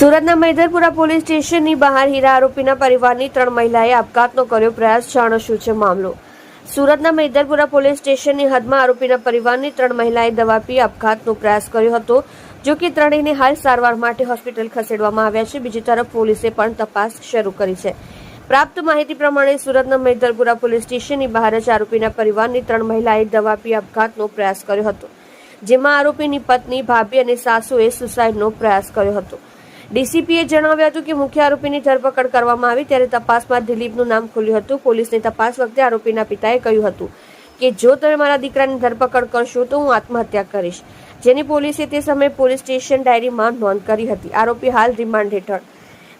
સુરતના મૈદરપુરા પોલીસ સ્ટેશનની બહાર હીરા આરોપીના પરિવારની 3 મહિલાએ આપઘાતનો કર્યો પ્રયાસ. જાણો શું છે મામલો. સુરતના મૈદરપુરા પોલીસ સ્ટેશનની હદમાં આરોપીના પરિવારની 3 મહિલાએ દવા પી આપઘાતનો પ્રયાસ કર્યો હતો. જો કે ત્રણેયને હાલ સારવાર માટે હોસ્પિટલ ખસેડવામાં આવ્યા છે. બીજી તરફ પોલીસે પણ તપાસ શરૂ કરી છે. પ્રાપ્ત માહિતી પ્રમાણે સુરતના મૈદરપુરા પોલીસ સ્ટેશનની બહાર જ આરોપીના પરિવારની 3 મહિલાએ દવા પી આપઘાતનો પ્રયાસ કર્યો હતો, જેમાં આરોપીની પત્ની, ભાભી અને સાસુએ સુસાઇડનો પ્રયાસ કર્યો હતો. ડીસીપીએ જણાવ્યું હતું કે મુખ્ય આરોપીની ધરપકડ કરવામાં આવી ત્યારે તપાસમાં દિલીપનું નામ ખુલ્યું હતું. પોલીસની તપાસ વખતે આરોપીના પિતાએ કહ્યું હતું કે જો તમે મારા દીકરાની ધરપકડ કરશો તો હું આત્મહત્યા કરીશ, જેની પોલીસે તે સમયે પોલીસ સ્ટેશન ડાયરીમાં નોંધ કરી હતી. આરોપી હાલ રિમાન્ડ હેઠળ.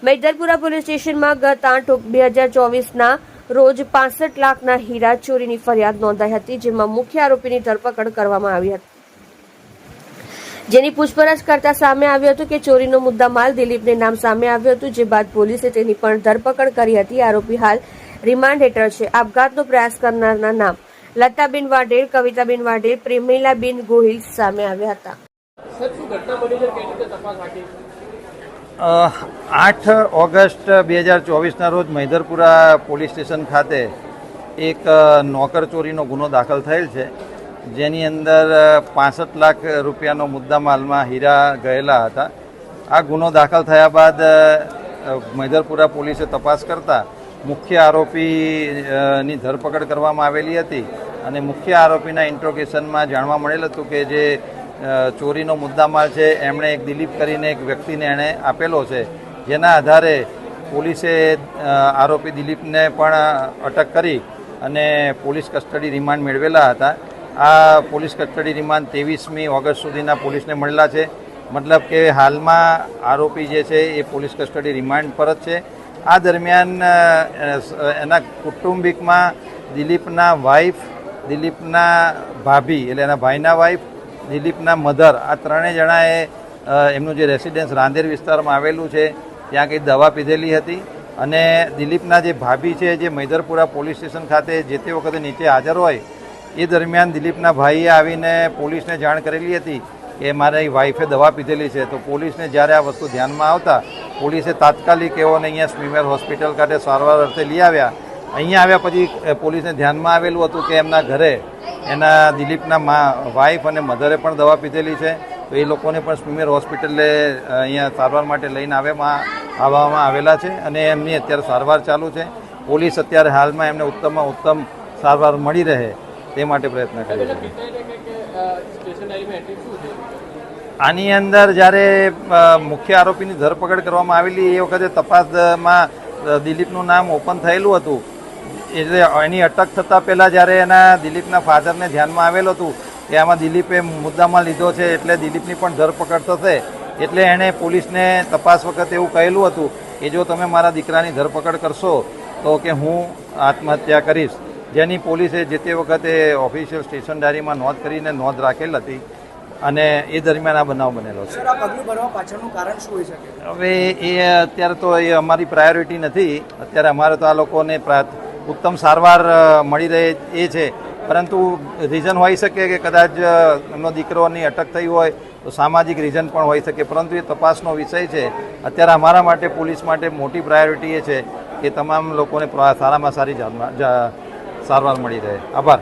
મૈદરપુરા પોલીસ સ્ટેશનમાં ગત 8/2024ના રોજ 65 લાખના હીરા ચોરીની ફરિયાદ નોંધાઈ હતી, જેમાં મુખ્ય આરોપીની ધરપકડ કરવામાં આવી હતી, જેની પૂછપરછ કરતા સામે આવ્યું હતું કે ચોરીનો મુદ્દામાલ દિલીપને નામ સામે આવ્યું હતું, જે બાદ પોલીસે તેની પણ ધરપકડ કરી હતી. આરોપી હાલ રિમાન્ડ હેઠળ છે. આપઘાતનો પ્રયાસ કરનારના નામ લતાબેન વાઢેર, કવિતાબેન વાઢેર, પ્રેમિલાબેન ગોહિલ સામે આવ્યા હતા. 8 ઓગસ્ટ 2024ના રોજ મૈદરપુરા પોલીસ સ્ટેશન ખાતે એક નોકર ચોરીનો ગુનો દાખલ થયેલ છે, જેની અંદર 65 લાખ રૂપિયાનો મુદ્દામાલમાં હીરા ગયેલા હતા. આ ગુનો દાખલ થયા બાદ મૈદરપુરા પોલીસે તપાસ કરતા મુખ્ય આરોપીની ધરપકડ કરવામાં આવેલી હતી અને મુખ્ય આરોપીના ઇન્ટ્રોગેશનમાં જાણવા મળેલ હતું કે જે ચોરીનો મુદ્દામાલ છે એમણે એક દિલીપ કરીને એક વ્યક્તિને એણે આપેલો છે, જેના આધારે પોલીસે આરોપી દિલીપને પણ અટક કરી અને પોલીસ કસ્ટડી રિમાન્ડ મેળવેલા હતા. આ પોલીસ કસ્ટડી રિમાન્ડ 23મી ઓગસ્ટ સુધીના પોલીસને મળેલા છે. મતલબ કે હાલમાં આરોપી જે છે એ પોલીસ કસ્ટડી રિમાન્ડ પર જ છે. આ દરમિયાન એના કુટુંબિકમાં દિલીપના વાઇફ, દિલીપના ભાભી એટલે એના ભાઈના વાઇફ, દિલીપના મધર, આ ત્રણેય જણાએ એમનું જે રેસિડેન્સ રાંદેર વિસ્તારમાં આવેલું છે ત્યાં કંઈ દવા પીધેલી હતી અને દિલીપના જે ભાભી છે જે મૈદરપુરા પોલીસ સ્ટેશન ખાતે જે તે વખતે નીચે હાજર હોય એ દરમિયાન દિલીપના ભાઈએ આવીને પોલીસને જાણ કરેલી હતી કે મારી વાઈફે દવા પીધેલી છે. તો પોલીસને જ્યારે આ વસ્તુ ધ્યાનમાં આવતા પોલીસે તાત્કાલિક એઓને અહીંયા સ્મીમેર હોસ્પિટલ ખાતે સારવાર અર્થે લઈ આવ્યા. અહીંયા આવ્યા પછી પોલીસને ધ્યાનમાં આવેલું હતું કે એમના ઘરે એના દિલીપના વાઈફ અને મધરે પણ દવા પીધેલી છે, તો એ લોકોને પણ સ્મીમેર હોસ્પિટલે અહીંયા સારવાર માટે લઈને આવવામાં આવેલા છે અને એમની અત્યારે સારવાર ચાલુ છે. પોલીસ અત્યારે હાલમાં એમને ઉત્તમમાં ઉત્તમ સારવાર મળી રહે તે માટે પ્રયત્ન કરે છે. આની અંદર જ્યારે મુખ્ય આરોપીની ધરપકડ કરવામાં આવેલી એ વખતે તપાસમાં દિલીપનું નામ ઓપન થયેલું હતું, એટલે એની અટક થતાં પહેલાં જ્યારે એના દિલીપના ફાધરને ધ્યાનમાં આવેલું હતું કે આમાં દિલીપે મુદ્દામાં લીધો છે એટલે દિલીપની પણ ધરપકડ થશે, એટલે એણે પોલીસને તપાસ વખતે એવું કહેલું હતું કે જો તમે મારા દીકરાની ધરપકડ કરશો તો કે હું આત્મહત્યા કરીશ, જેની પોલીસે જે તે વખતે ઓફિશિયલ સ્ટેશન ડાયરીમાં નોંધ કરીને નોંધ રાખેલ હતી અને એ દરમિયાન આ બનાવ બનેલો છે. હવે એ અત્યારે તો એ અમારી પ્રાયોરિટી નથી. અત્યારે અમારે તો આ લોકોને ઉત્તમ સારવાર મળી રહે એ છે, પરંતુ રીઝન હોઈ શકે કે કદાચ એમનો દીકરોની અટક થઈ હોય તો સામાજિક રીઝન પણ હોઈ શકે, પરંતુ એ તપાસનો વિષય છે. અત્યારે અમારા માટે, પોલીસ માટે મોટી પ્રાયોરિટી એ છે કે તમામ લોકોને સારામાં સારી સારવાર મળી રહે. આભાર.